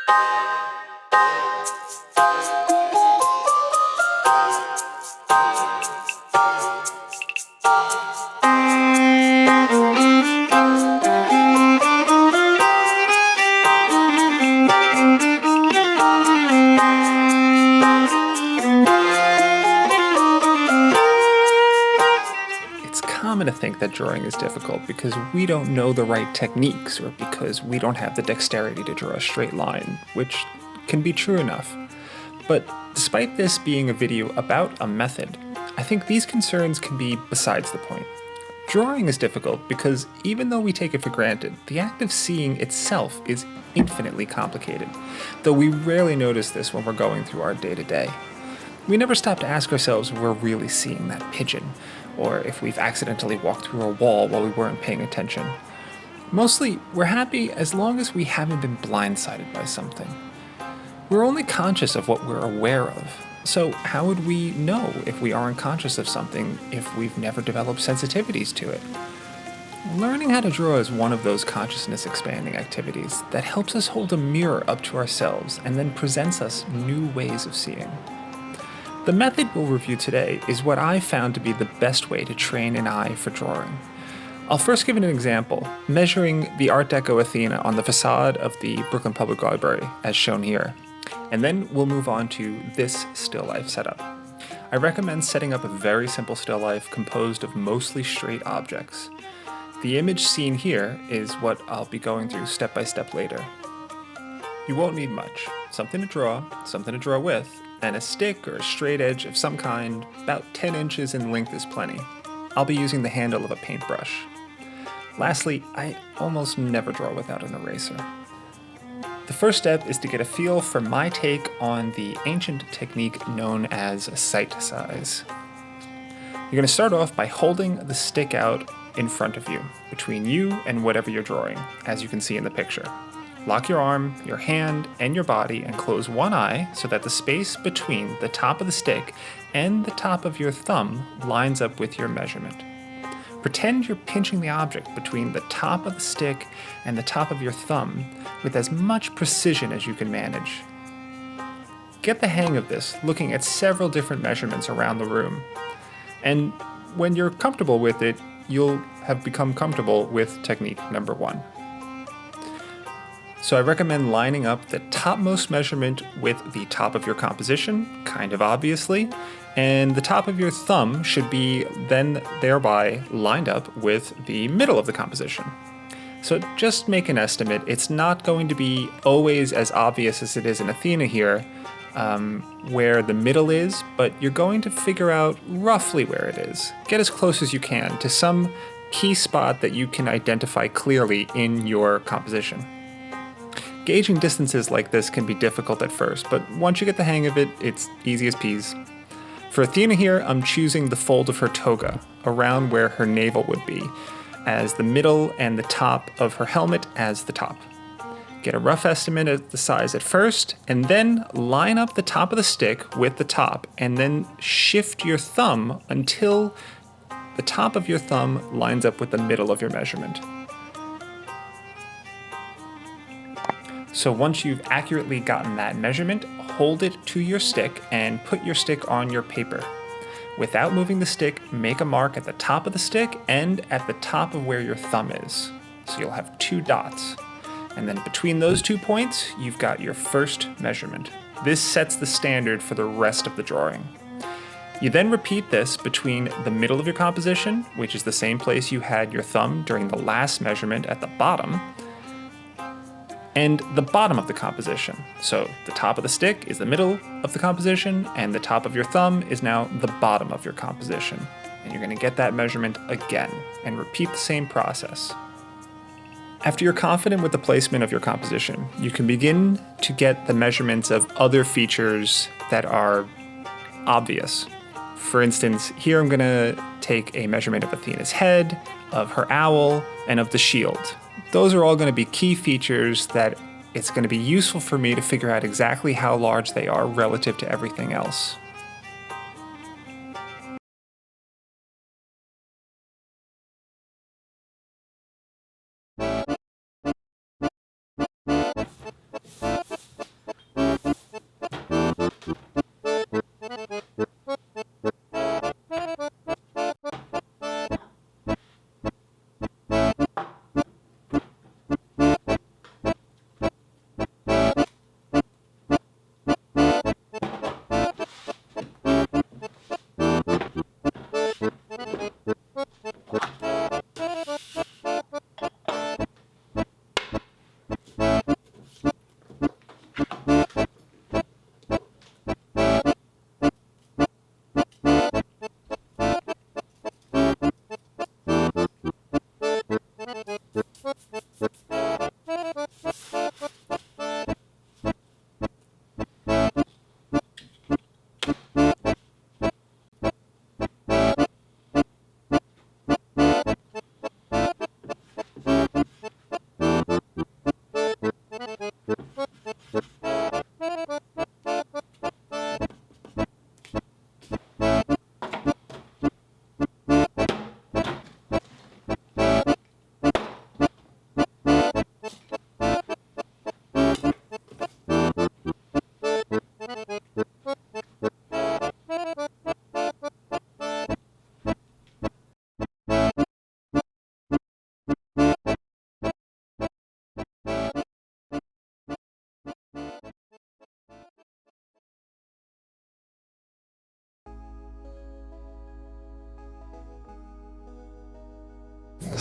It's common to think that drawing is difficult because we don't know the right techniques or because we don't have the dexterity to draw a straight line, which can be true enough. But despite this being a video about a method, I think these concerns can be besides the point. Drawing is difficult because even though we take it for granted, the act of seeing itself is infinitely complicated, though we rarely notice this when we're going through our day-to-day. We never stop to ask ourselves if we're really seeing that pigeon, or if we've accidentally walked through a wall while we weren't paying attention. Mostly, we're happy as long as we haven't been blindsided by something. We're only conscious of what we're aware of, so how would we know if we aren't conscious of something if we've never developed sensitivities to it? Learning how to draw is one of those consciousness-expanding activities that helps us hold a mirror up to ourselves and then presents us new ways of seeing. The method we'll review today is what I found to be the best way to train an eye for drawing. I'll first give an example, measuring the Art Deco Athena on the facade of the Brooklyn Public Library, as shown here. And then we'll move on to this still life setup. I recommend setting up a very simple still life composed of mostly straight objects. The image seen here is what I'll be going through step by step later. You won't need much. Something to draw with, and a stick or a straight edge of some kind, about 10 inches in length is plenty. I'll be using the handle of a paintbrush. Lastly, I almost never draw without an eraser. The first step is to get a feel for my take on the ancient technique known as sight size. You're going to start off by holding the stick out in front of you, between you and whatever you're drawing, as you can see in the picture. Lock your arm, your hand, and your body and close one eye so that the space between the top of the stick and the top of your thumb lines up with your measurement. Pretend you're pinching the object between the top of the stick and the top of your thumb with as much precision as you can manage. Get the hang of this, looking at several different measurements around the room. And when you're comfortable with it, you'll have become comfortable with technique number 1. So I recommend lining up the topmost measurement with the top of your composition, kind of obviously, and the top of your thumb should be then thereby lined up with the middle of the composition. So just make an estimate. It's not going to be always as obvious as it is in Athena here, where the middle is, but you're going to figure out roughly where it is. Get as close as you can to some key spot that you can identify clearly in your composition. Gauging distances like this can be difficult at first, but once you get the hang of it, it's easy as peas. For Athena here, I'm choosing the fold of her toga, around where her navel would be, as the middle and the top of her helmet as the top. Get a rough estimate of the size at first, and then line up the top of the stick with the top, and then shift your thumb until the top of your thumb lines up with the middle of your measurement. So once you've accurately gotten that measurement, hold it to your stick and put your stick on your paper. Without moving the stick, make a mark at the top of the stick and at the top of where your thumb is. So you'll have 2 dots. And then between those 2 points, you've got your first measurement. This sets the standard for the rest of the drawing. You then repeat this between the middle of your composition, which is the same place you had your thumb during the last measurement at the bottom, and the bottom of the composition. So the top of the stick is the middle of the composition, and the top of your thumb is now the bottom of your composition. And you're going to get that measurement again, and repeat the same process. After you're confident with the placement of your composition, you can begin to get the measurements of other features that are obvious. For instance, here I'm going to take a measurement of Athena's head, of her owl, and of the shield. Those are all going to be key features that it's going to be useful for me to figure out exactly how large they are relative to everything else.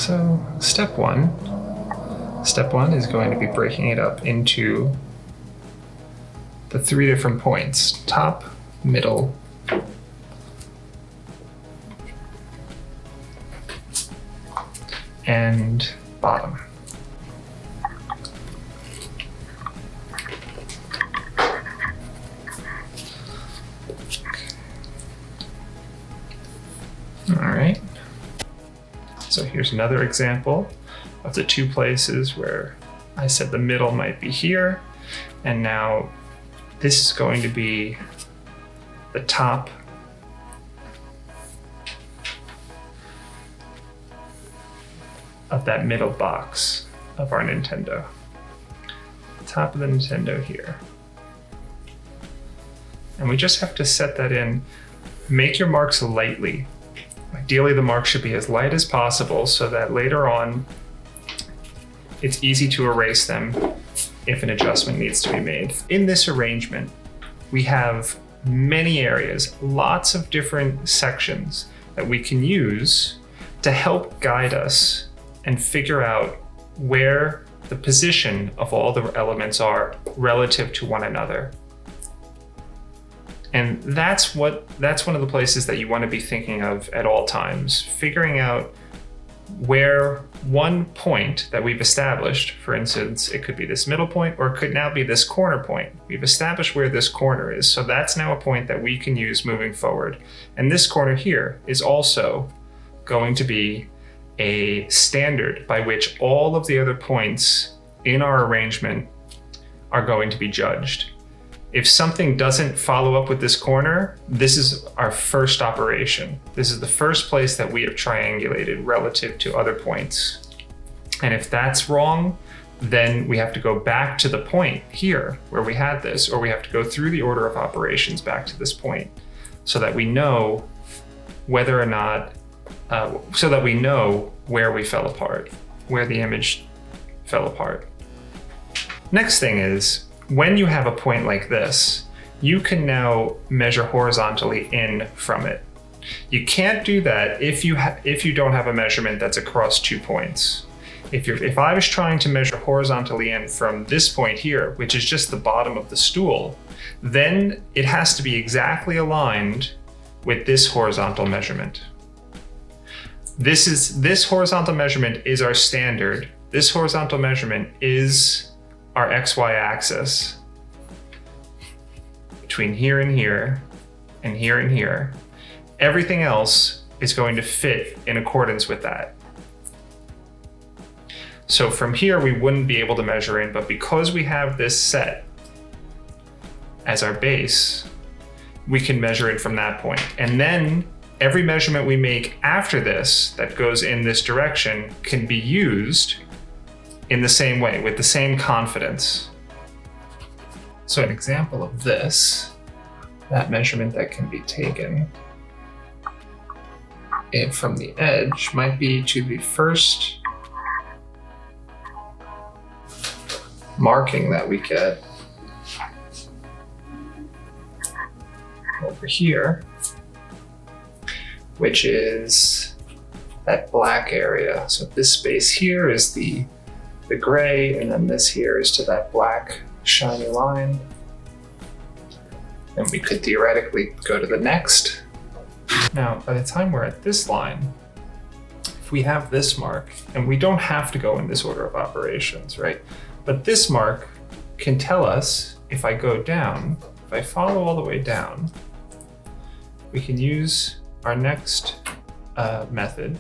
So step one is going to be breaking it up into the 3 different points: top, middle, and bottom. All right. So here's another example of the 2 places where I said the middle might be here, and now this is going to be the top of that middle box of our Nintendo. The top of the Nintendo here. And we just have to set that in. Make your marks lightly. Ideally, the mark should be as light as possible so that later on it's easy to erase them if an adjustment needs to be made. In this arrangement, we have many areas, lots of different sections that we can use to help guide us and figure out where the position of all the elements are relative to one another. And that's one of the places that you want to be thinking of at all times, figuring out where one point that we've established, for instance, it could be this middle point, or it could now be this corner point. We've established where this corner is, so that's now a point that we can use moving forward. And this corner here is also going to be a standard by which all of the other points in our arrangement are going to be judged. If something doesn't follow up with this corner, this is our first operation. This is the first place that we have triangulated relative to other points. And if that's wrong, then we have to go back to the point here where we had this, or we have to go through the order of operations back to this point so that we know whether or not, so that we know where we fell apart, where the image fell apart. Next thing is, when you have a point like this, you can now measure horizontally in from it. You can't do that if you don't have a measurement that's across 2 points. If I was trying to measure horizontally in from this point here, which is just the bottom of the stool, then it has to be exactly aligned with this horizontal measurement. This horizontal measurement is our standard. This horizontal measurement is our XY axis between here and here and here and here. Everything else is going to fit in accordance with that. So from here, we wouldn't be able to measure in, but because we have this set as our base, we can measure it from that point. And then every measurement we make after this that goes in this direction can be used in the same way, with the same confidence. So an example of this, that measurement that can be taken from the edge might be to the first marking that we get over here, which is that black area. So this space here is the gray, and then this here is to that black shiny line. And we could theoretically go to the next. Now, by the time we're at this line, if we have this mark, and we don't have to go in this order of operations, right? But this mark can tell us, if I go down, if I follow all the way down, we can use our next method,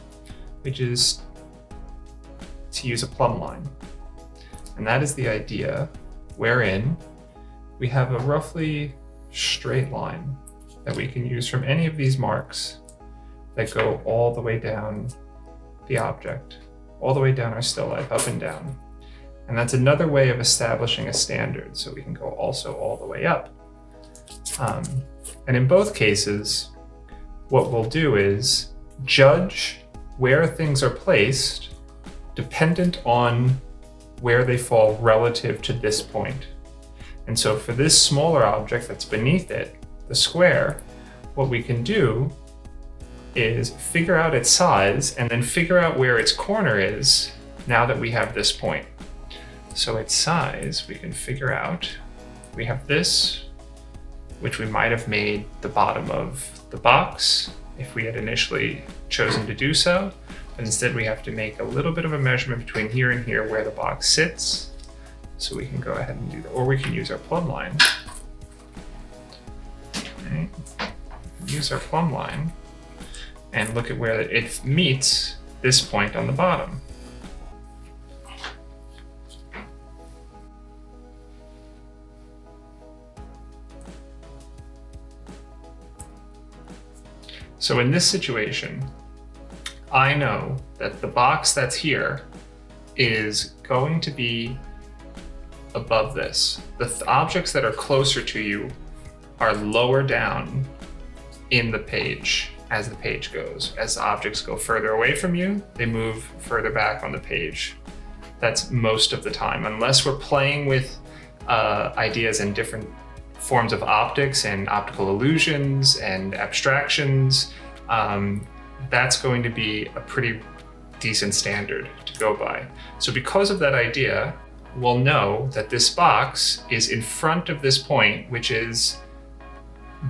which is to use a plumb line. And that is the idea wherein we have a roughly straight line that we can use from any of these marks that go all the way down the object, all the way down our still life, up and down. And that's another way of establishing a standard, so we can go also all the way up. And in both cases, what we'll do is judge where things are placed dependent on where they fall relative to this point. And so for this smaller object that's beneath it, the square, what we can do is figure out its size and then figure out where its corner is now that we have this point. So its size, we can figure out. We have this, which we might have made the bottom of the box if we had initially chosen to do so. But instead we have to make a little bit of a measurement between here and here where the box sits. So we can go ahead and do that, or we can use our plumb line. Okay. Use our plumb line and look at where it meets this point on the bottom. So in this situation, I know that the box that's here is going to be above this. The objects that are closer to you are lower down in the page as the page goes. As objects go further away from you, they move further back on the page. That's most of the time, unless we're playing with ideas in different forms of optics and optical illusions and abstractions. That's going to be a pretty decent standard to go by. So because of that idea, we'll know that this box is in front of this point, which is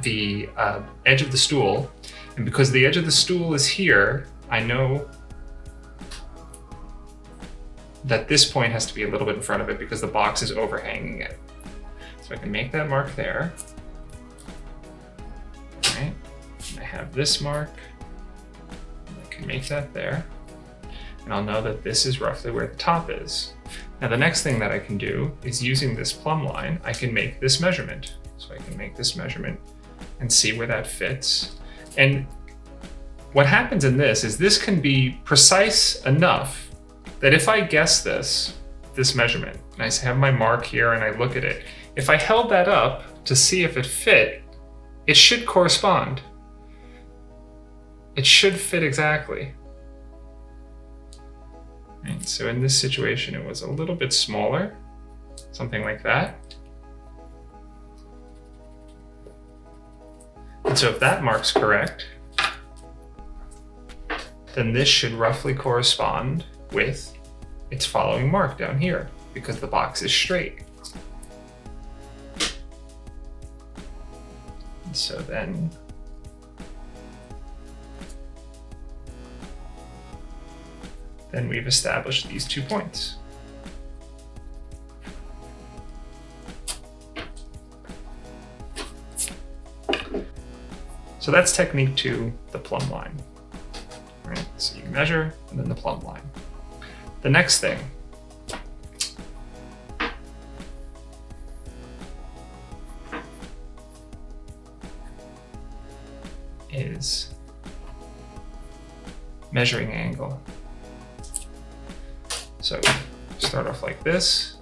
the edge of the stool. And because the edge of the stool is here, I know that this point has to be a little bit in front of it because the box is overhanging it. So I can make that mark there. All right. And I have this mark. I can make that there. And I'll know that this is roughly where the top is. Now the next thing that I can do is using this plumb line, I can make this measurement. So I can make this measurement and see where that fits. And what happens in this is this can be precise enough that if I guess this measurement, and I have my mark here and I look at it, if I held that up to see if it fit, it should correspond. It should fit exactly. Right, so in this situation, it was a little bit smaller, something like that. And so if that mark's correct, then this should roughly correspond with its following mark down here, because the box is straight. And so then we've established these 2 points. So that's technique 2, the plumb line. Right? So you measure and then the plumb line. The next thing is measuring angle. So start off like this,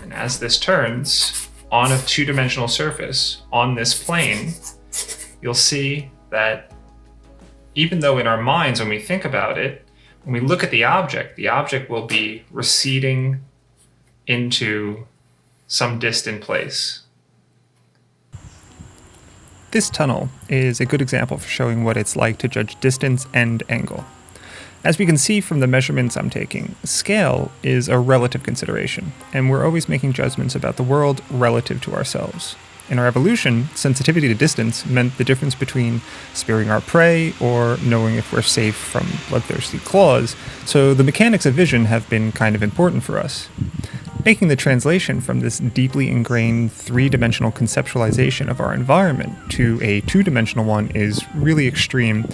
and as this turns on a 2-dimensional surface on this plane, you'll see that even though in our minds when we think about it, when we look at the object will be receding into some distant place. This tunnel is a good example for showing what it's like to judge distance and angle. As we can see from the measurements I'm taking, scale is a relative consideration, and we're always making judgments about the world relative to ourselves. In our evolution, sensitivity to distance meant the difference between spearing our prey or knowing if we're safe from bloodthirsty claws, so the mechanics of vision have been kind of important for us. Making the translation from this deeply ingrained 3-dimensional conceptualization of our environment to a 2-dimensional one is really extreme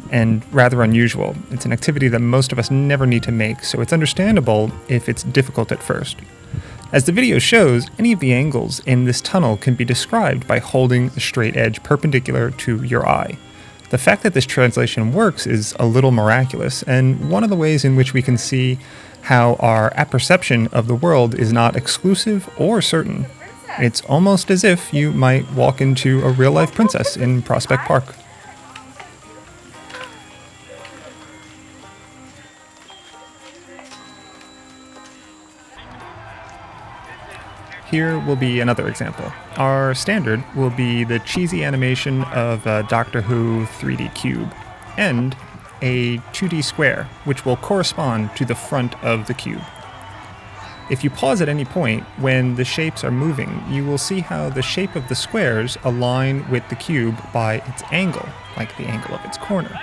and rather unusual. It's an activity that most of us never need to make, so it's understandable if it's difficult at first. As the video shows, any of the angles in this tunnel can be described by holding the straight edge perpendicular to your eye. The fact that this translation works is a little miraculous, and one of the ways in which we can see how our apperception of the world is not exclusive or certain. It's almost as if you might walk into a real-life princess in Prospect Park. Here will be another example. Our standard will be the cheesy animation of a Doctor Who 3D cube. end a 2D square, which will correspond to the front of the cube. If you pause at any point when the shapes are moving, you will see how the shape of the squares align with the cube by its angle, like the angle of its corner.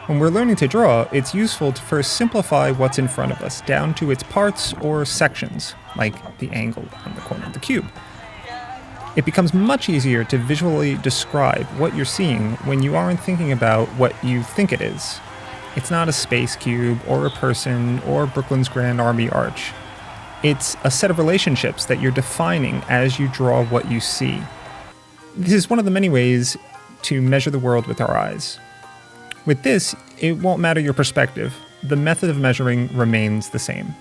When we're learning to draw, it's useful to first simplify what's in front of us down to its parts or sections, like the angle on the corner of the cube. It becomes much easier to visually describe what you're seeing when you aren't thinking about what you think it is. It's not a space cube or a person or Brooklyn's Grand Army Arch. It's a set of relationships that you're defining as you draw what you see. This is one of the many ways to measure the world with our eyes. With this, it won't matter your perspective. The method of measuring remains the same.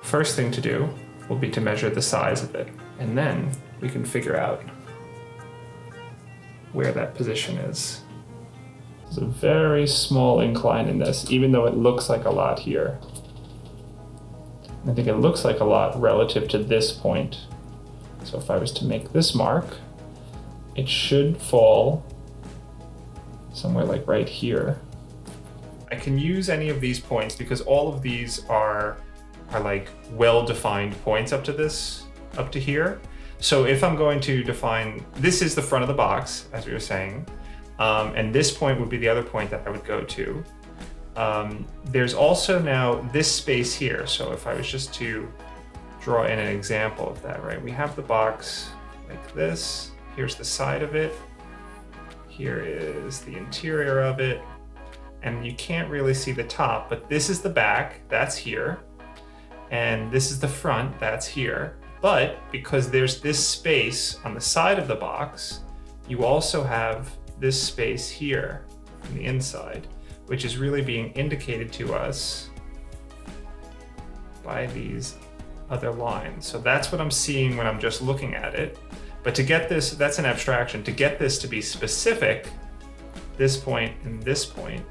First thing to do will be to measure the size of it, and then we can figure out where that position is. There's a very small incline in this, even though it looks like a lot here. I think it looks like a lot relative to this point. So if I was to make this mark, it should fall somewhere like right here. I can use any of these points because all of these are like well-defined points up to here. So if I'm going to define, this is the front of the box, as we were saying, and this point would be the other point that I would go to. There's also now this space here. So if I was just to draw in an example of that, right? We have the box like this. Here's the side of it. Here is the interior of it. And you can't really see the top, but this is the back, that's here. And this is the front, that's here. But because there's this space on the side of the box, you also have this space here on the inside, which is really being indicated to us by these other lines. So that's what I'm seeing when I'm just looking at it. But to get this, that's an abstraction. To get this to be specific, this point and this point,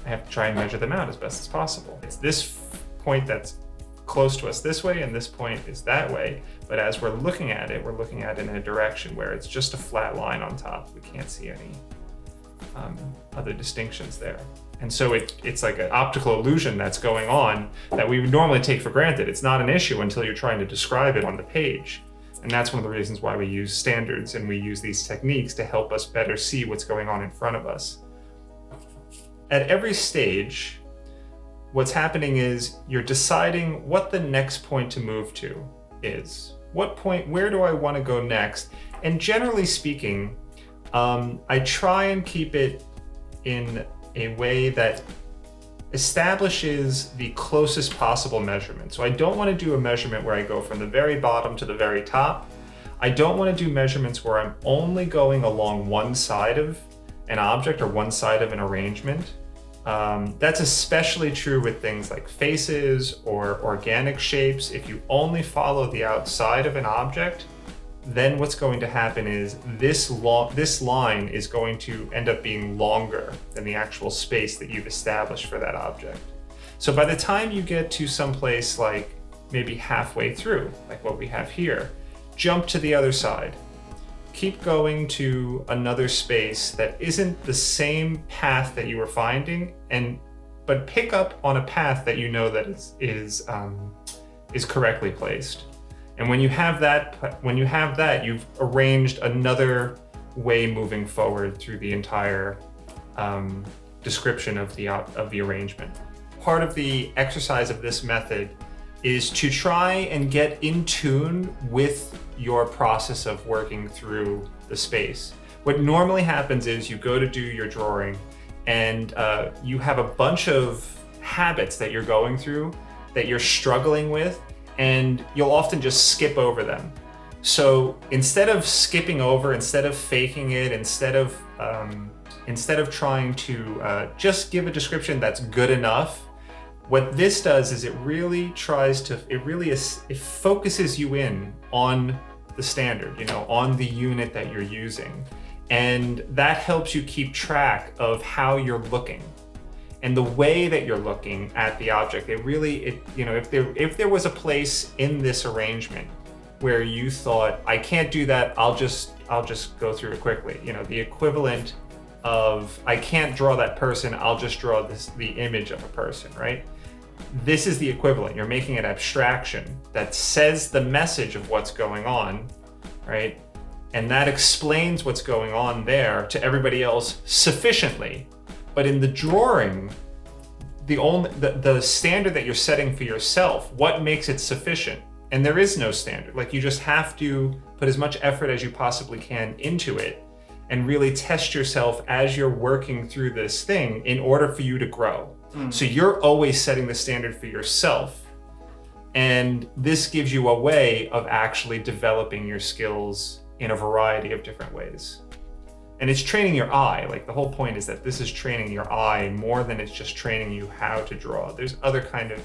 I have to try and measure them out as best as possible. It's this point that's close to us this way, and this point is that way. But as we're looking at it, we're looking at it in a direction where it's just a flat line on top. We can't see any other distinctions there. And so it's like an optical illusion that's going on that we would normally take for granted. It's not an issue until you're trying to describe it on the page. And that's one of the reasons why we use standards and we use these techniques to help us better see what's going on in front of us. At every stage, what's happening is you're deciding what the next point to move to is. What point, where do I want to go next? And generally speaking, I try and keep it in a way that establishes the closest possible measurement. So I don't want to do a measurement where I go from the very bottom to the very top. I don't want to do measurements where I'm only going along one side of an object or one side of an arrangement. That's especially true with things like faces or organic shapes. If you only follow the outside of an object, then what's going to happen is this line is going to end up being longer than the actual space that you've established for that object. So by the time you get to some place like maybe halfway through, like what we have here, jump to the other side. Keep going to another space that isn't the same path that you were finding, but pick up on a path that you know that is correctly placed. And when you have that, you've arranged another way moving forward through the entire description of the arrangement. Part of the exercise of this method is to try and get in tune with your process of working through the space. What normally happens is you go to do your drawing and you have a bunch of habits that you're going through that you're struggling with, and you'll often just skip over them. So instead of skipping over, instead of faking it, instead of trying to just give a description that's good enough, what this does is it focuses you in on the standard, on the unit that you're using. And that helps you keep track of how you're looking and the way that you're looking at the object. If there was a place in this arrangement where you thought, I can't do that, I'll just go through it quickly. The equivalent of, I can't draw that person, I'll just draw the image of a person, right? This is the equivalent. You're making an abstraction that says the message of what's going on, right? And that explains what's going on there to everybody else sufficiently. But in the drawing, the standard that you're setting for yourself, what makes it sufficient? And there is no standard. Like, you just have to put as much effort as you possibly can into it and really test yourself as you're working through this thing in order for you to grow. So you're always setting the standard for yourself. And this gives you a way of actually developing your skills in a variety of different ways. And it's training your eye. Like, the whole point is that this is training your eye more than it's just training you how to draw. There's other kind of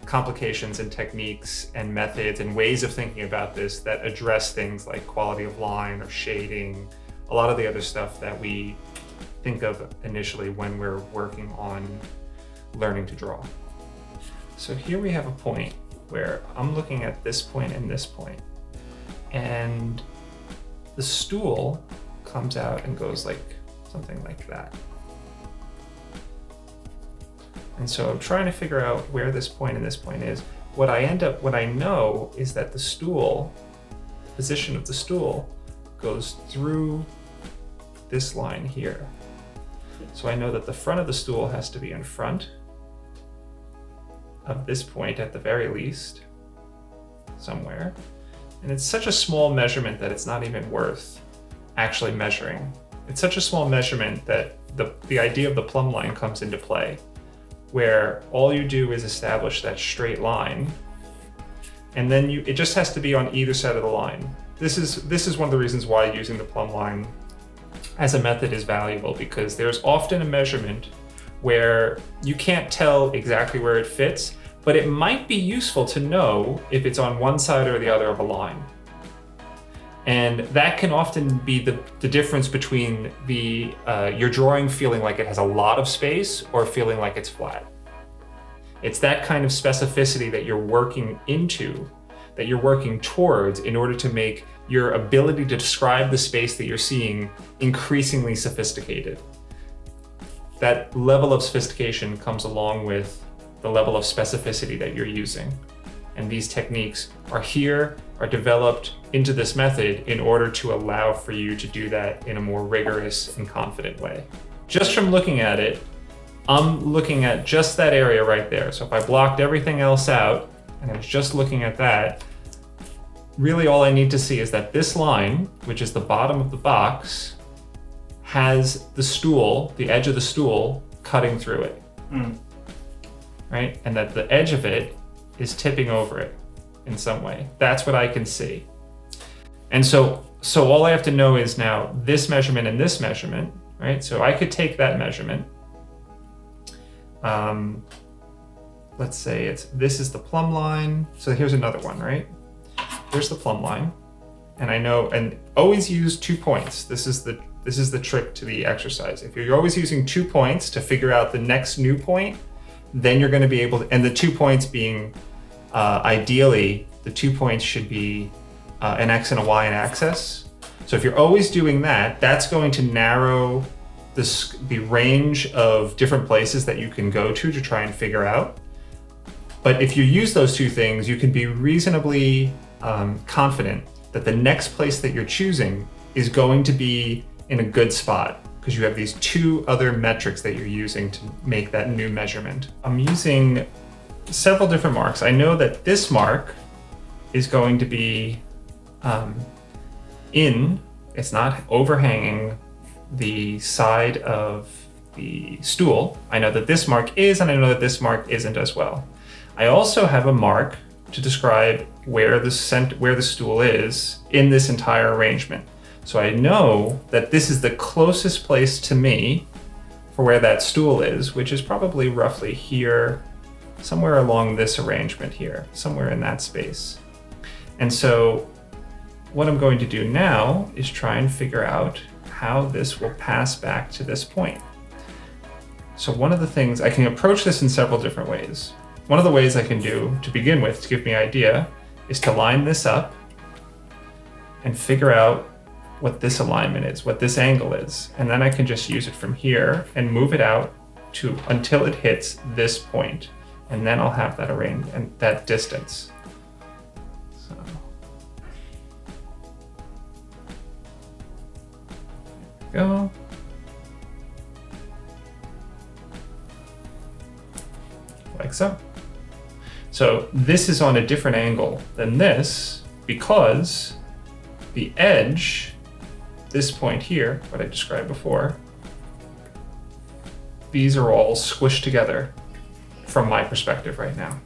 complications and techniques and methods and ways of thinking about this that address things like quality of line or shading, a lot of the other stuff that we think of initially when we're working on learning to draw. So here we have a point where I'm looking at this point and this point, and the stool comes out and goes like something like that. And so I'm trying to figure out where this point and this point is. What I know is that the stool, the position of the stool, goes through this line here. So I know that the front of the stool has to be in front of this point at the very least, somewhere. And it's such a small measurement that it's not even worth actually measuring. It's such a small measurement that the idea of the plumb line comes into play, where all you do is establish that straight line, and then it just has to be on either side of the line. This is one of the reasons why using the plumb line as a method is valuable, because there's often a measurement where you can't tell exactly where it fits, but it might be useful to know if it's on one side or the other of a line. And that can often be the difference between your drawing feeling like it has a lot of space or feeling like it's flat. It's that kind of specificity that you're working into, that you're working towards in order to make your ability to describe the space that you're seeing increasingly sophisticated. That level of sophistication comes along with the level of specificity that you're using. And these techniques are developed into this method in order to allow for you to do that in a more rigorous and confident way. Just from looking at it, I'm looking at just that area right there. So if I blocked everything else out and I was just looking at that, really all I need to see is that this line, which is the bottom of the box, has the stool, the edge of the stool, cutting through it. Right? And that the edge of it is tipping over it in some way. That's what I can see. And so all I have to know is now this measurement and this measurement, right? So I could take that measurement. Let's say this is the plumb line. So here's another one, right? Here's the plumb line. And I know, and always use 2 points. This is the trick to the exercise. If you're always using 2 points to figure out the next new point, then you're going to be able to, and the 2 points being, ideally, the 2 points should be an X and a Y in axis. So if you're always doing that, that's going to narrow the range of different places that you can go to try and figure out. But if you use those 2 things, you can be reasonably confident that the next place that you're choosing is going to be in a good spot, because you have these 2 other metrics that you're using to make that new measurement. I'm using several different marks. I know that this mark is going to be it's not overhanging the side of the stool. I know that this mark is, and I know that this mark isn't as well. I also have a mark to describe where the stool is in this entire arrangement. So I know that this is the closest place to me for where that stool is, which is probably roughly here, somewhere along this arrangement here, somewhere in that space. And so what I'm going to do now is try and figure out how this will pass back to this point. So one of the things, I can approach this in several different ways. One of the ways I can do to begin with, to give me an idea, is to line this up and figure out what this alignment is, what this angle is. And then I can just use it from here and move it out to until it hits this point. And then I'll have that arranged and that distance. So there we go. Like so. So this is on a different angle than this because the edge, this point here, what I described before, these are all squished together from my perspective right now.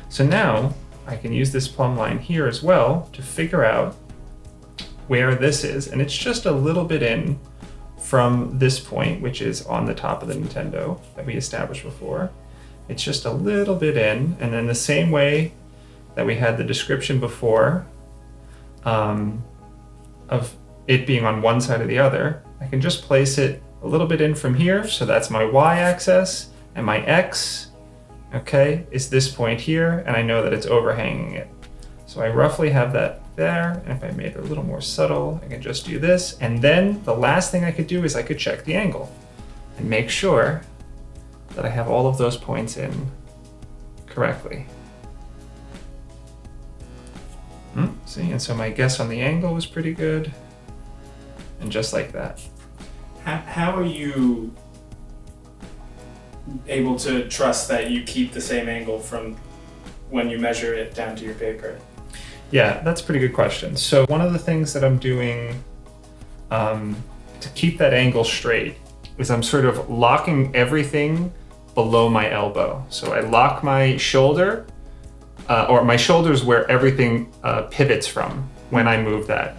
So now I can use this plumb line here as well to figure out where this is. And it's just a little bit in from this point, which is on the top of the Nintendo that we established before. It's just a little bit in. And then the same way that we had the description before of it being on one side or the other, I can just place it a little bit in from here. So that's my y-axis, and my x, okay, is this point here, and I know that it's overhanging it. So I roughly have that there, and if I made it a little more subtle, I can just do this. And then the last thing I could do is I could check the angle and make sure that I have all of those points in correctly. See, and so my guess on the angle was pretty good. And just like that. How are you able to trust that you keep the same angle from when you measure it down to your paper? Yeah, that's a pretty good question. So one of the things that I'm doing to keep that angle straight is I'm sort of locking everything below my elbow. So I lock my shoulder, or my shoulder is where everything pivots from when I move that.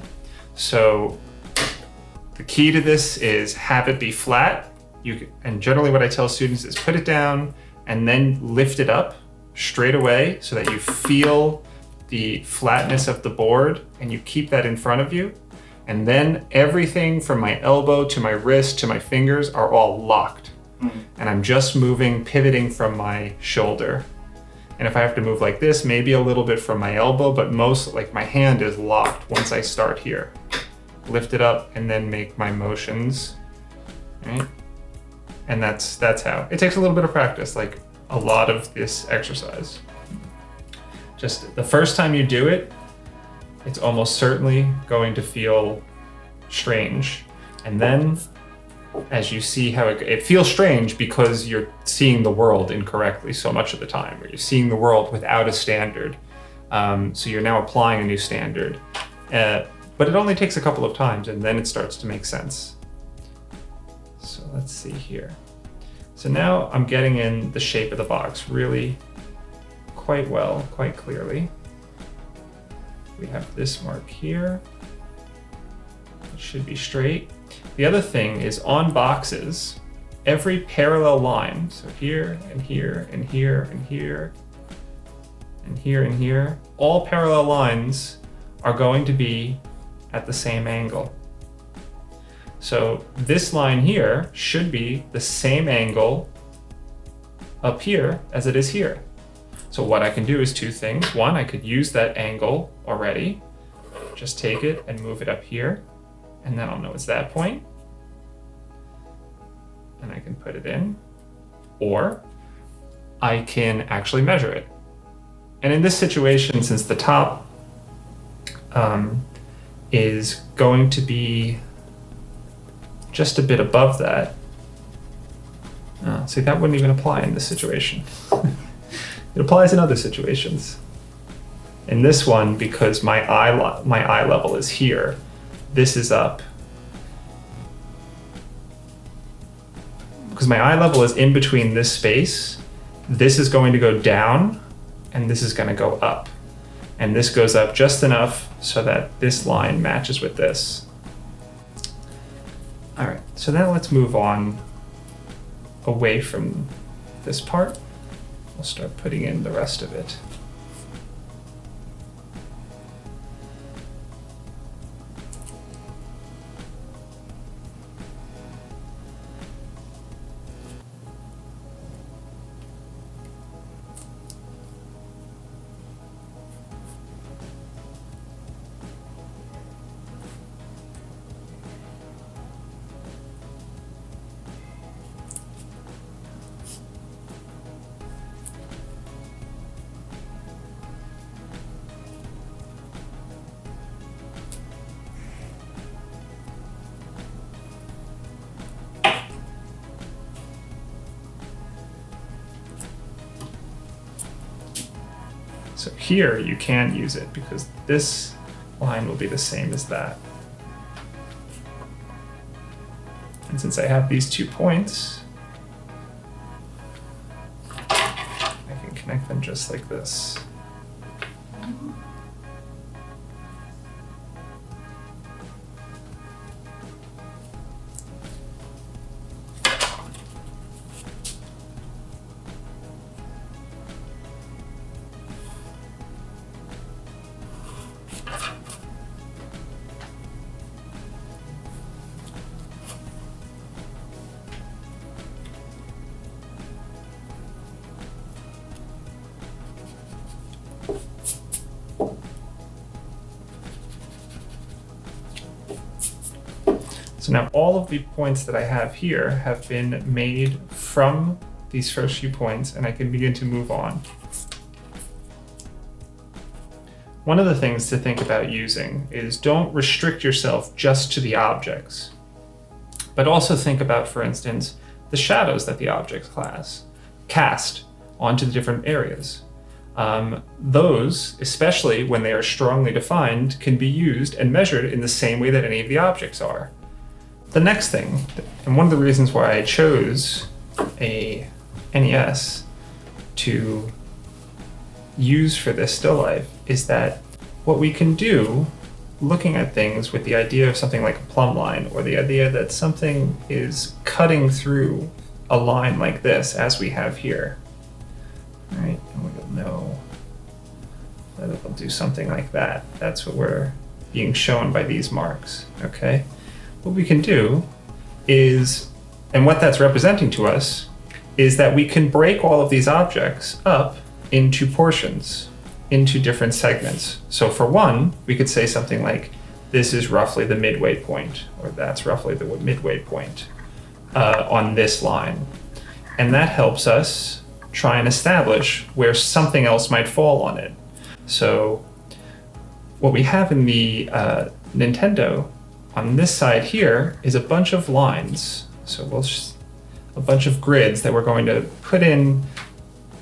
So the key to this is have it be flat. And generally what I tell students is put it down and then lift it up straight away so that you feel the flatness of the board and you keep that in front of you. And then everything from my elbow to my wrist to my fingers are all locked. And I'm just moving, pivoting from my shoulder. And if I have to move like this, maybe a little bit from my elbow, but most, like my hand is locked once I start here. Lift it up and then make my motions, right? And that's how. It takes a little bit of practice, like a lot of this exercise. Just the first time you do it, it's almost certainly going to feel strange. And then as you see how it feels strange because you're seeing the world incorrectly so much of the time, or you're seeing the world without a standard. So you're now applying a new standard. But it only takes a couple of times and then it starts to make sense. So let's see here. So now I'm getting in the shape of the box really quite well, quite clearly. We have this mark here. It should be straight. The other thing is on boxes, every parallel line, so here and here and here and here and here and here, all parallel lines are going to be at the same angle. So this line here should be the same angle up here as it is here. So what I can do is two things. One, I could use that angle already. Just take it and move it up here, and then I'll know it's that point. And I can put it in. Or I can actually measure it. And in this situation, since the top is going to be just a bit above that. See, that wouldn't even apply in this situation. It applies in other situations. In this one, because my eye level is here, this is up. Because my eye level is in between this space, this is going to go down, and this is going to go up. And this goes up just enough so that this line matches with this. All right, so now let's move on away from this part. We'll start putting in the rest of it. here you can use it because this line will be the same as that. And since I have these 2 points, I can connect them just like this. So now all of the points that I have here have been made from these first few points, and I can begin to move on. One of the things to think about using is don't restrict yourself just to the objects, but also think about, for instance, the shadows that the objects cast onto the different areas. Those, especially when they are strongly defined, can be used and measured in the same way that any of the objects are. The next thing, and one of the reasons why I chose a NES to use for this still life, is that what we can do, looking at things with the idea of something like a plumb line, or the idea that something is cutting through a line like this, as we have here, right? And we'll know that it'll do something like that. That's what we're being shown by these marks, okay? What we can do is, and what that's representing to us, is that we can break all of these objects up into portions, into different segments. So for one, we could say something like, this is roughly the midway point, or that's roughly the midway point on this line. And that helps us try and establish where something else might fall on it. So what we have in the Nintendo on this side here is a bunch of lines. So a bunch of grids that we're going to put in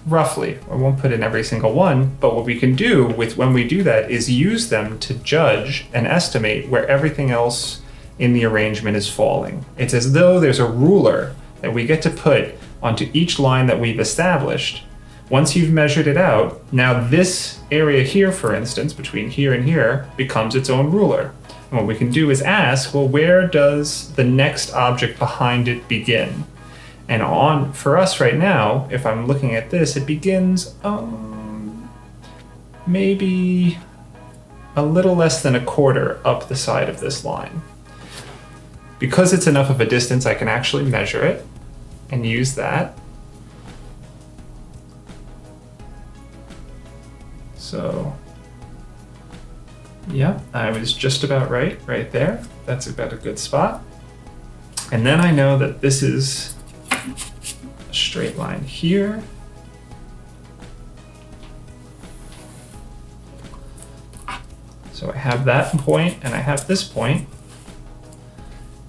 roughly. I won't put in every single one, but what we can do when we do that is use them to judge and estimate where everything else in the arrangement is falling. It's as though there's a ruler that we get to put onto each line that we've established. Once you've measured it out, now this area here, for instance, between here and here, becomes its own ruler. And what we can do is ask, well, where does the next object behind it begin? And for us right now, if I'm looking at this, it begins maybe a little less than a quarter up the side of this line. Because it's enough of a distance, I can actually measure it and use that. So, yeah, I was just about right there. That's about a good spot. And then I know that this is a straight line here. So I have that point and I have this point.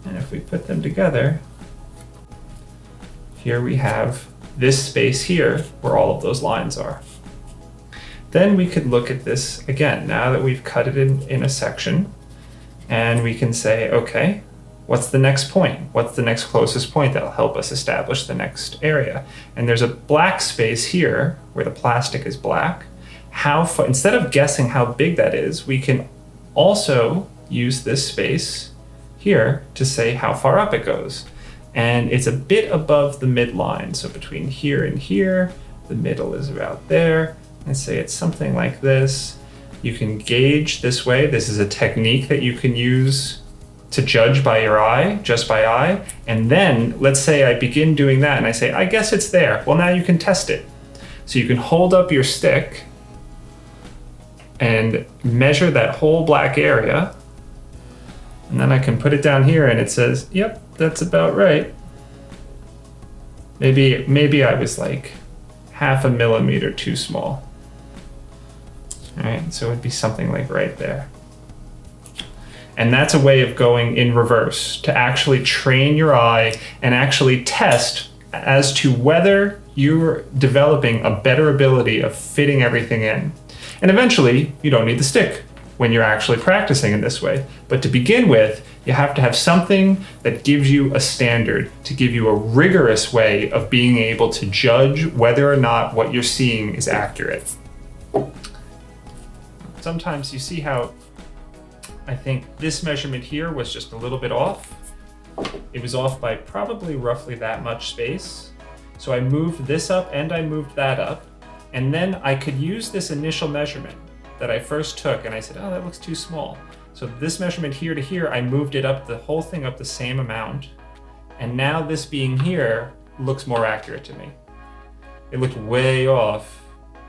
And if we put them together, here we have this space here where all of those lines are. Then we could look at this again, now that we've cut it in a section, and we can say, okay, what's the next point? What's the next closest point that'll help us establish the next area? And there's a black space here where the plastic is black. Instead of guessing how big that is, we can also use this space here to say how far up it goes. And it's a bit above the midline. So between here and here, the middle is about there. And say it's something like this. You can gauge this way. This is a technique that you can use to judge by your eye, just by eye. And then let's say I begin doing that and I say, I guess it's there. Well, now you can test it. So you can hold up your stick and measure that whole black area. And then I can put it down here and it says, yep, that's about right. Maybe I was like 0.5 millimeter too small. All right, so it'd be something like right there. And that's a way of going in reverse to actually train your eye and actually test as to whether you're developing a better ability of fitting everything in. And eventually, you don't need the stick when you're actually practicing in this way. But to begin with, you have to have something that gives you a standard, to give you a rigorous way of being able to judge whether or not what you're seeing is accurate. Sometimes you see how I think this measurement here was just a little bit off. It was off by probably roughly that much space. So I moved this up and I moved that up. And then I could use this initial measurement that I first took and I said, oh, that looks too small. So this measurement here to here, I moved it up, the whole thing up the same amount. And now this being here looks more accurate to me. It looked way off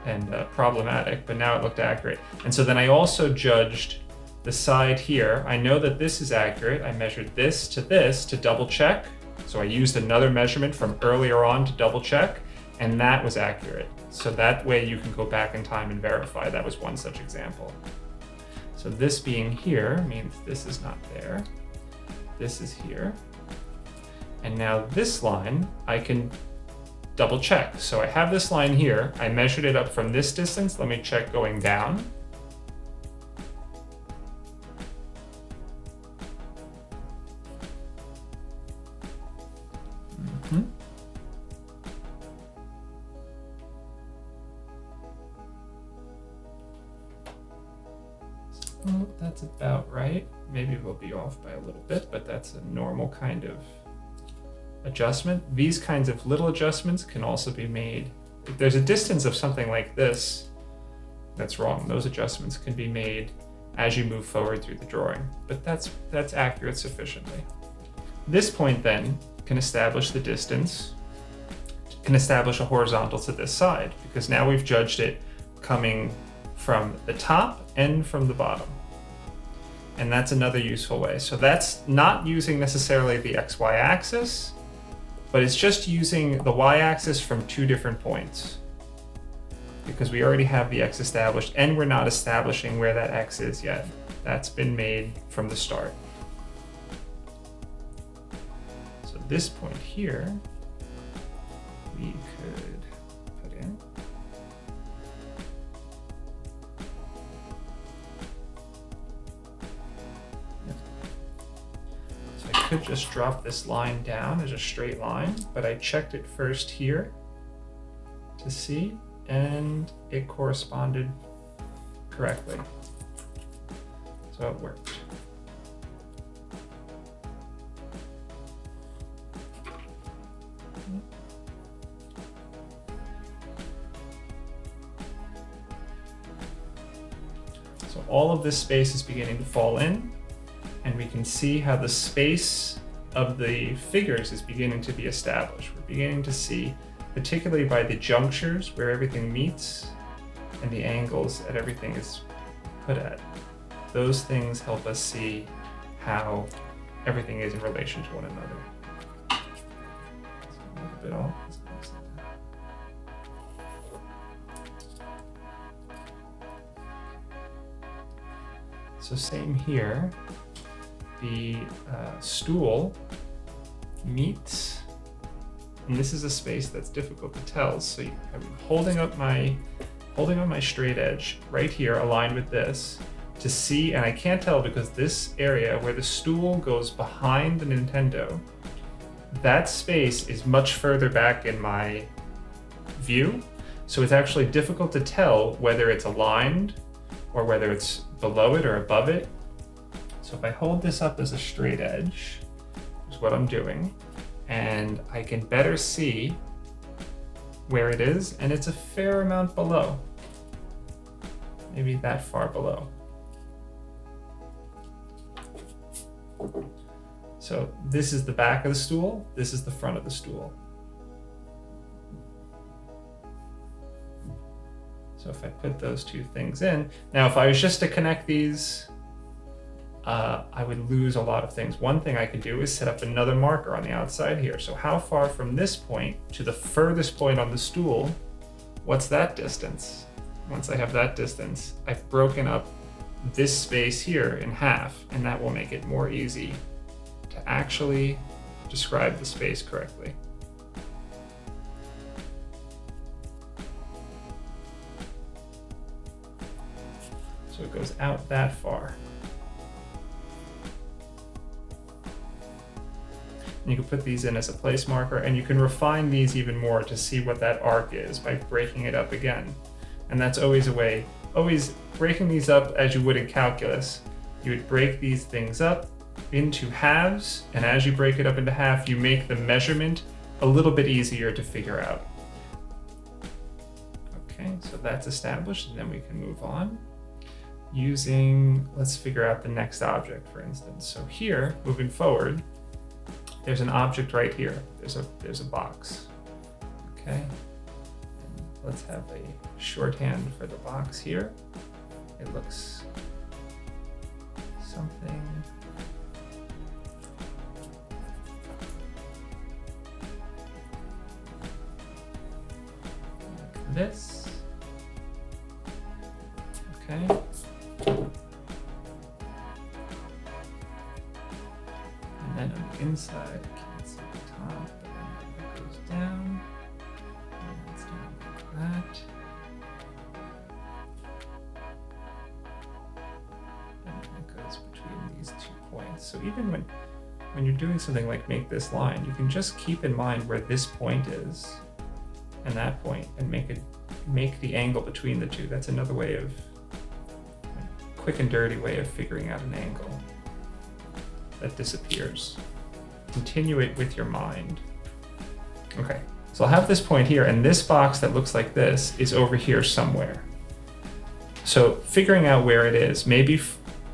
and problematic, but now it looked accurate. And so then I also judged the side here. I know that this is accurate. I measured this to double check. So I used another measurement from earlier on to double check, and that was accurate. So that way you can go back in time and verify. That was one such example. So this being here means this is not there. This is here. And now this line, I can double check. So I have this line here. I measured it up from this distance. Let me check going down. Well, that's about right. Maybe we'll be off by a little bit, but that's a normal kind of adjustment. These kinds of little adjustments can also be made. If there's a distance of something like this, that's wrong. Those adjustments can be made as you move forward through the drawing, but that's accurate sufficiently. This point then can establish the distance, can establish a horizontal to this side, because now we've judged it coming from the top and from the bottom. And that's another useful way. So that's not using necessarily the XY axis, but it's just using the Y axis from two different points, because we already have the X established and we're not establishing where that X is yet. That's been made from the start. So this point here, we could put in. I could just drop this line down as a straight line, but I checked it first here to see, and it corresponded correctly. So it worked. So all of this space is beginning to fall in. And we can see how the space of the figures is beginning to be established. We're beginning to see, particularly by the junctures where everything meets and the angles that everything is put at. Those things help us see how everything is in relation to one another. So a little bit off. So same here. The stool meets, and this is a space that's difficult to tell. So I'm holding up my straight edge right here, aligned with this, to see, and I can't tell because this area where the stool goes behind the Nintendo, that space is much further back in my view. So it's actually difficult to tell whether it's aligned or whether it's below it or above it. So if I hold this up as a straight edge, is what I'm doing, and I can better see where it is, and it's a fair amount below. Maybe that far below. So this is the back of the stool, this is the front of the stool. So if I put those two things in, now if I was just to connect these, I would lose a lot of things. One thing I could do is set up another marker on the outside here. So how far from this point to the furthest point on the stool, what's that distance? Once I have that distance, I've broken up this space here in half, and that will make it more easy to actually describe the space correctly. So it goes out that far. And you can put these in as a place marker, and you can refine these even more to see what that arc is by breaking it up again. And that's always a way, always breaking these up as you would in calculus. You would break these things up into halves, and as you break it up into half, you make the measurement a little bit easier to figure out. Okay, so that's established, and then we can move on. Let's figure out the next object, for instance. So here, moving forward, there's an object right here. There's a box. Okay. And let's have a shorthand for the box here. It looks something like this. Okay. And then on the inside, I can't see the top, but then it goes down. And it's down like that. And then it goes between these 2 points. So even when you're doing something like make this line, you can just keep in mind where this point is and that point, and make the angle between the two. That's another way of, quick and dirty way of figuring out an angle that disappears. Continue it with your mind. Okay, so I'll have this point here, and this box that looks like this is over here somewhere. So figuring out where it is, maybe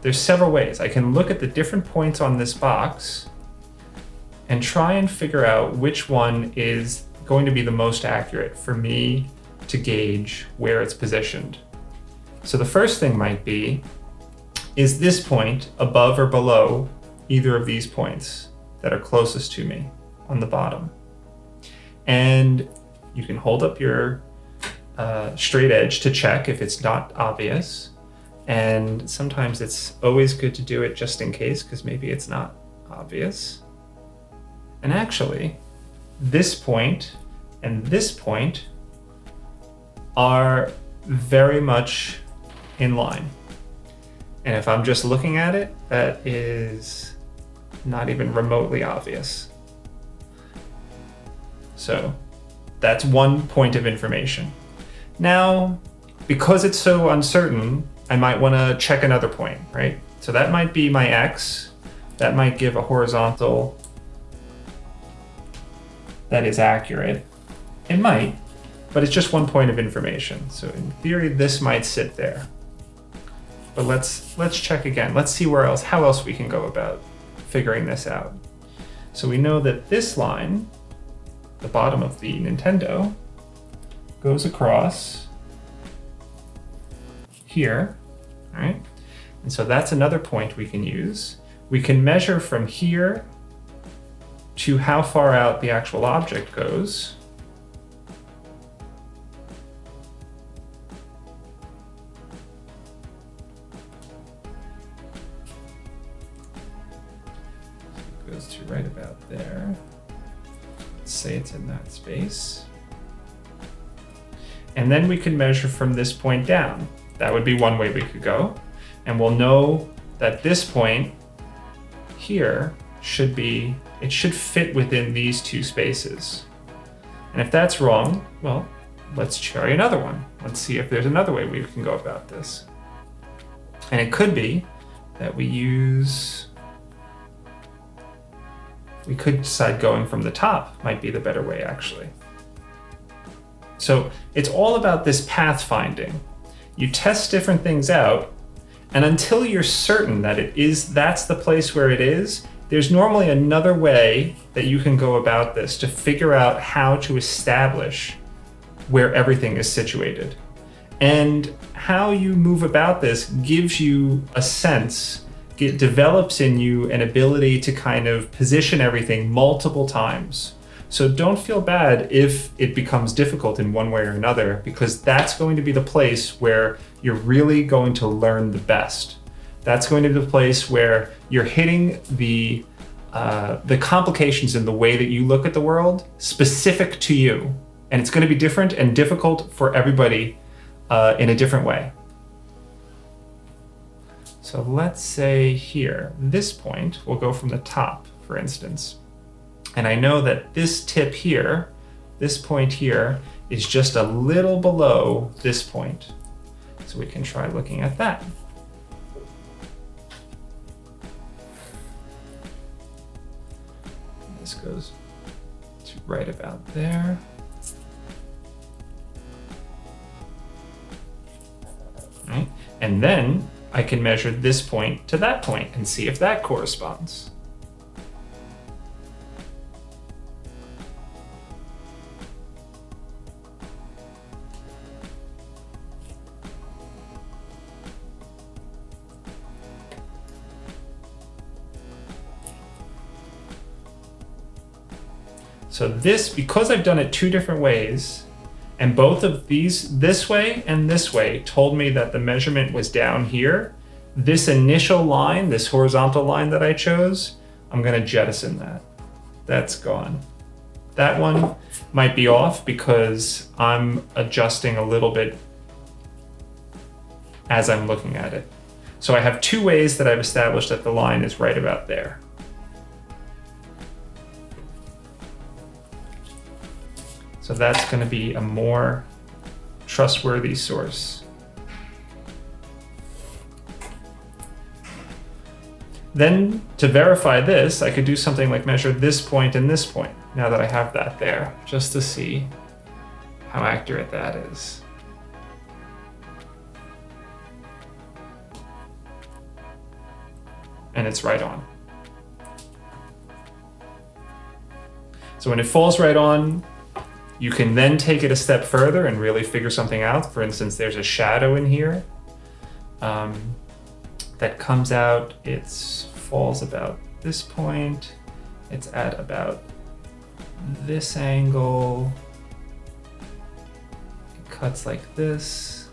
there's several ways. I can look at the different points on this box and try and figure out which one is going to be the most accurate for me to gauge where it's positioned. So the first thing might be, is this point above or below either of these points that are closest to me on the bottom? And you can hold up your straight edge to check if it's not obvious. And sometimes it's always good to do it just in case, because maybe it's not obvious. And actually, this point and this point are very much in line. And if I'm just looking at it, that is not even remotely obvious. So that's one point of information. Now, because it's so uncertain, I might want to check another point, right? So that might be my X. That might give a horizontal that is accurate. It might, but it's just one point of information. So in theory, this might sit there. But let's check again. Let's see how else we can go about figuring this out. So we know that this line, the bottom of the Nintendo, goes across here, all right? And so that's another point we can use. We can measure from here to how far out the actual object goes. It goes to right about there. Let's say it's in that space. And then we can measure from this point down. That would be one way we could go. And we'll know that this point here should fit within these two spaces. And if that's wrong, well, let's try another one. Let's see if there's another way we can go about this. And it could be that we could decide going from the top might be the better way, actually. So it's all about this path finding. You test different things out, and until you're certain that that's the place where it is, there's normally another way that you can go about this to figure out how to establish where everything is situated. And how you move about this gives you a sense, it develops in you an ability to kind of position everything multiple times. So don't feel bad if it becomes difficult in one way or another, because that's going to be the place where you're really going to learn the best. That's going to be the place where you're hitting the complications in the way that you look at the world specific to you. And it's going to be different and difficult for everybody in a different way. So let's say here, this point will go from the top, for instance. And I know that this tip here, this point here, is just a little below this point. So we can try looking at that. This goes to right about there. Right? And then I can measure this point to that point and see if that corresponds. So this, because I've done it two different ways, and both of these, this way and this way, told me that the measurement was down here, this initial line, this horizontal line that I chose, I'm going to jettison that. That's gone. That one might be off because I'm adjusting a little bit as I'm looking at it. So I have two ways that I've established that the line is right about there. So that's going to be a more trustworthy source. Then to verify this, I could do something like measure this point and this point, now that I have that there, just to see how accurate that is. And it's right on. So when it falls right on, you can then take it a step further and really figure something out. For instance, there's a shadow in here that comes out, it falls about this point, it's at about this angle, it cuts like this,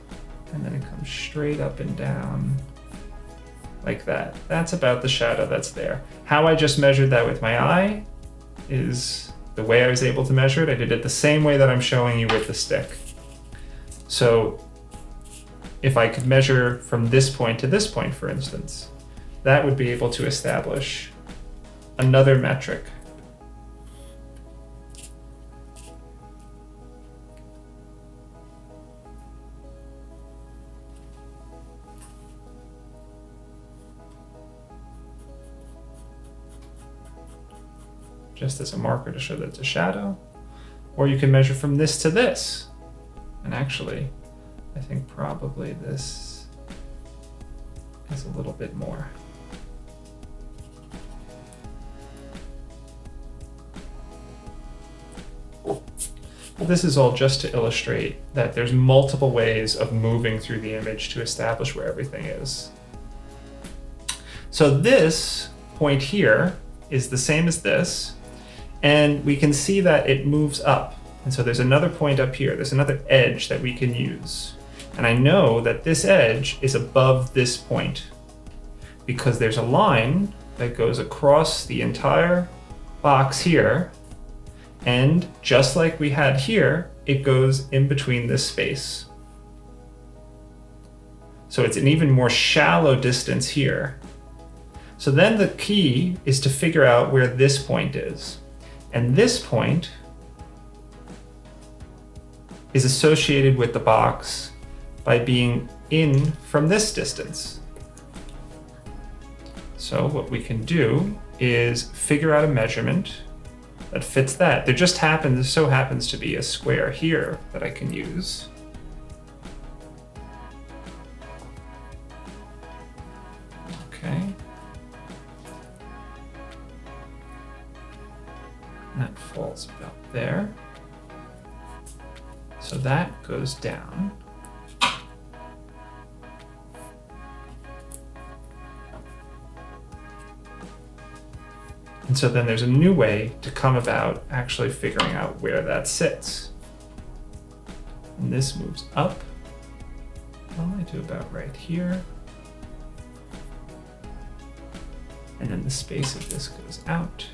and then it comes straight up and down like that. That's about the shadow that's there. How I just measured that with my eye is the way I was able to measure it. I did it the same way that I'm showing you with the stick. So if I could measure from this point to this point, for instance, that would be able to establish another metric. Just as a marker to show that it's a shadow. Or you can measure from this to this. And actually, I think probably this is a little bit more. This is all just to illustrate that there's multiple ways of moving through the image to establish where everything is. So this point here is the same as this, and we can see that it moves up. And so there's another point up here, there's another edge that we can use. And I know that this edge is above this point because there's a line that goes across the entire box here. And just like we had here, it goes in between this space. So it's an even more shallow distance here. So then the key is to figure out where this point is. And this point is associated with the box by being in from this distance. So what we can do is figure out a measurement that fits that. There just so happens to be a square here that I can use. Okay. And that falls about there. So that goes down. And so then there's a new way to come about actually figuring out where that sits. And this moves up. Well, I do about right here. And then the space of this goes out.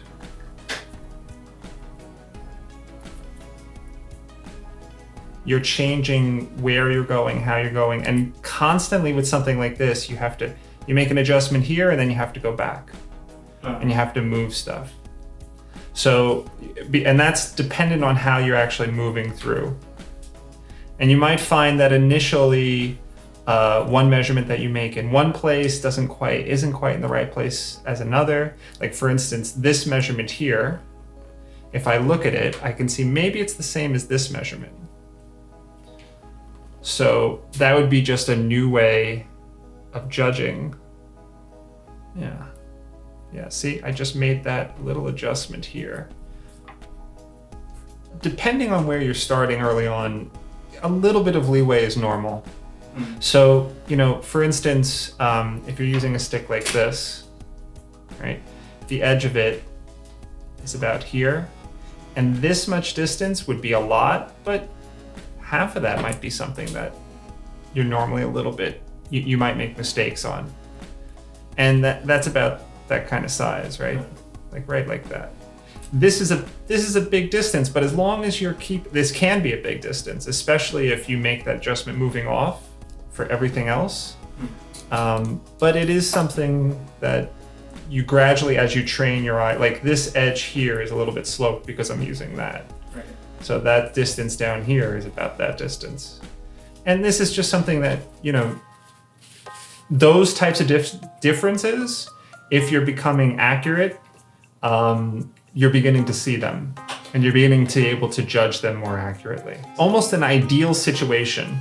You're changing where you're going, how you're going, and constantly with something like this, you have to You make an adjustment here, and then you have to go back. Oh. And you have to move stuff. So, and that's dependent on how you're actually moving through. And you might find that initially, one measurement that you make in one place isn't quite in the right place as another. Like for instance, this measurement here, if I look at it, I can see maybe it's the same as this measurement. So that would be just a new way of judging. Yeah, see, I just made that little adjustment here. Depending on where you're starting early on, a little bit of leeway is normal. So, for instance, if you're using a stick like this, right, the edge of it is about here, and this much distance would be a lot, but half of that might be something that you're normally a little bit, you might make mistakes on. And that's about that kind of size, right? Like right like that. This is a big distance, but as long as this can be a big distance, especially if you make that adjustment moving off for everything else. But it is something that you gradually, as you train your eye, like this edge here is a little bit sloped because I'm using that. Right. So that distance down here is about that distance. And this is just something that, those types of differences, if you're becoming accurate, you're beginning to see them and you're beginning to be able to judge them more accurately. Almost an ideal situation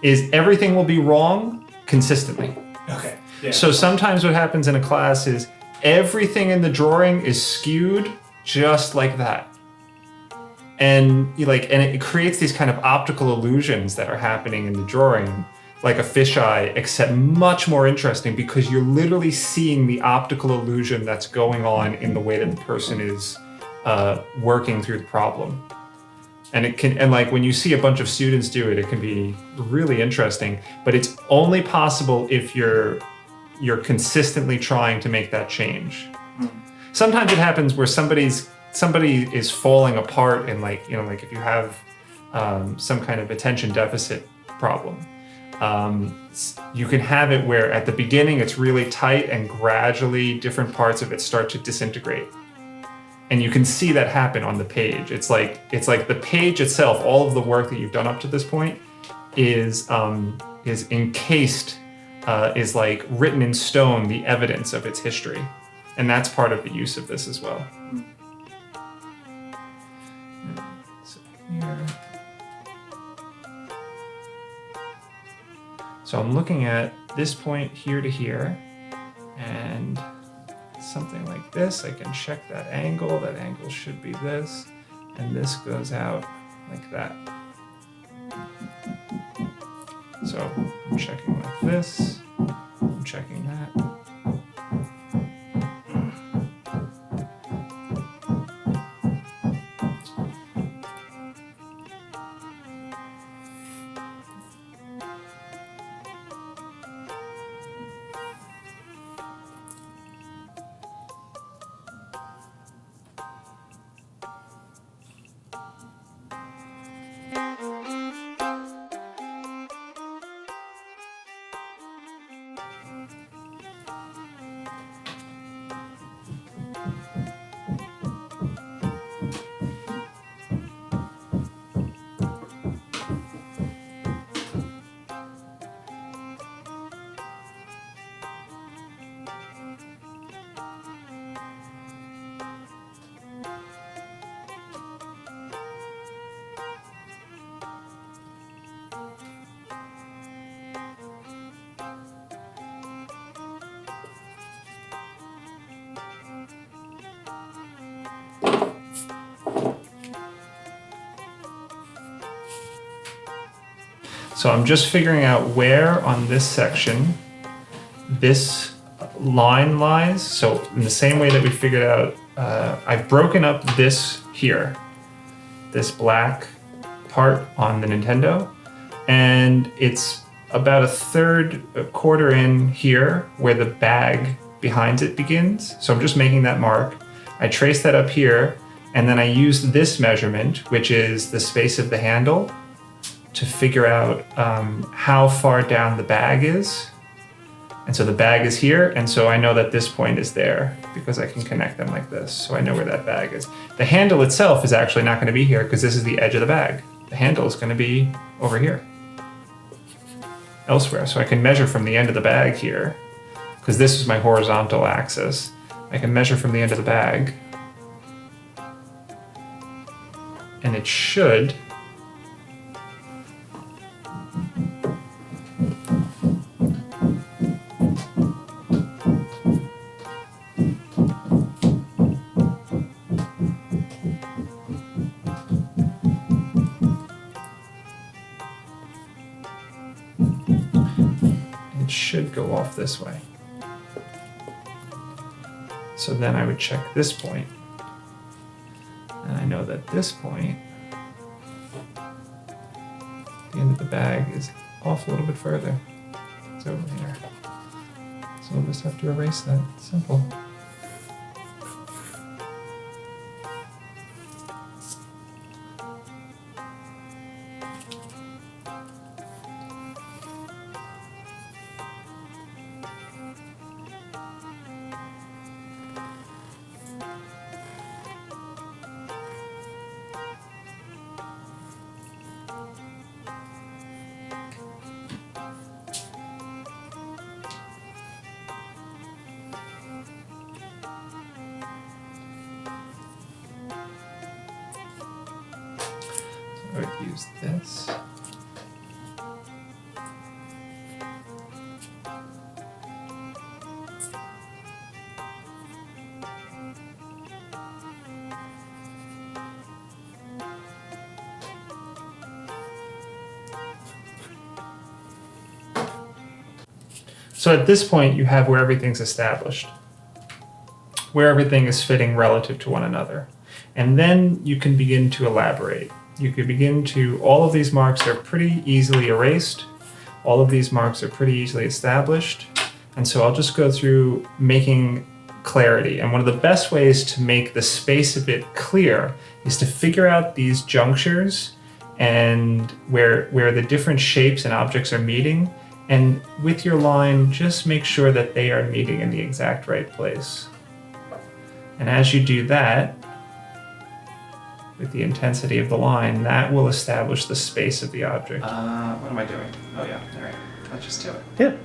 is everything will be wrong consistently. Okay. Yeah. So sometimes what happens in a class is everything in the drawing is skewed just like that. And it creates these kind of optical illusions that are happening in the drawing, like a fisheye, except much more interesting because you're literally seeing the optical illusion that's going on in the way that the person is working through the problem. And when you see a bunch of students do it, it can be really interesting, but it's only possible if you're consistently trying to make that change. Sometimes it happens where somebody is falling apart and if you have some kind of attention deficit problem. You can have it where at the beginning it's really tight and gradually different parts of it start to disintegrate. And you can see that happen on the page. It's like the page itself, all of the work that you've done up to this point is encased, is like written in stone, the evidence of its history. And that's part of the use of this as well. So here. So I'm looking at this point here to here, and something like this, I can check that angle. That angle should be this, and this goes out like that. So I'm checking like this, I'm checking that. So I'm just figuring out where on this section this line lies. So in the same way that we figured out, I've broken up this here, this black part on the Nintendo, and it's about a quarter in here where the bag behind it begins. So I'm just making that mark. I trace that up here, and then I use this measurement, which is the space of the handle, to figure out how far down the bag is. And so the bag is here, and so I know that this point is there because I can connect them like this, so I know where that bag is. The handle itself is actually not going to be here because this is the edge of the bag. The handle is going to be over here, elsewhere. So I can measure from the end of the bag here, because this is my horizontal axis. I can measure from the end of the bag, and it should go off this way. So then I would check this point, and I know that this point, the end of the bag, is off a little bit further. It's over here. So we'll just have to erase that. It's simple. I would use this. So at this point, you have where everything's established, where everything is fitting relative to one another. And then you can begin to elaborate. You could begin to, all of these marks are pretty easily erased. All of these marks are pretty easily established. And so I'll just go through making clarity. And one of the best ways to make the space a bit clear is to figure out these junctures and where the different shapes and objects are meeting. And with your line, just make sure that they are meeting in the exact right place. And as you do that, with the intensity of the line, that will establish the space of the object. What am I doing? Oh yeah, all right. Let's just do it. Yeah.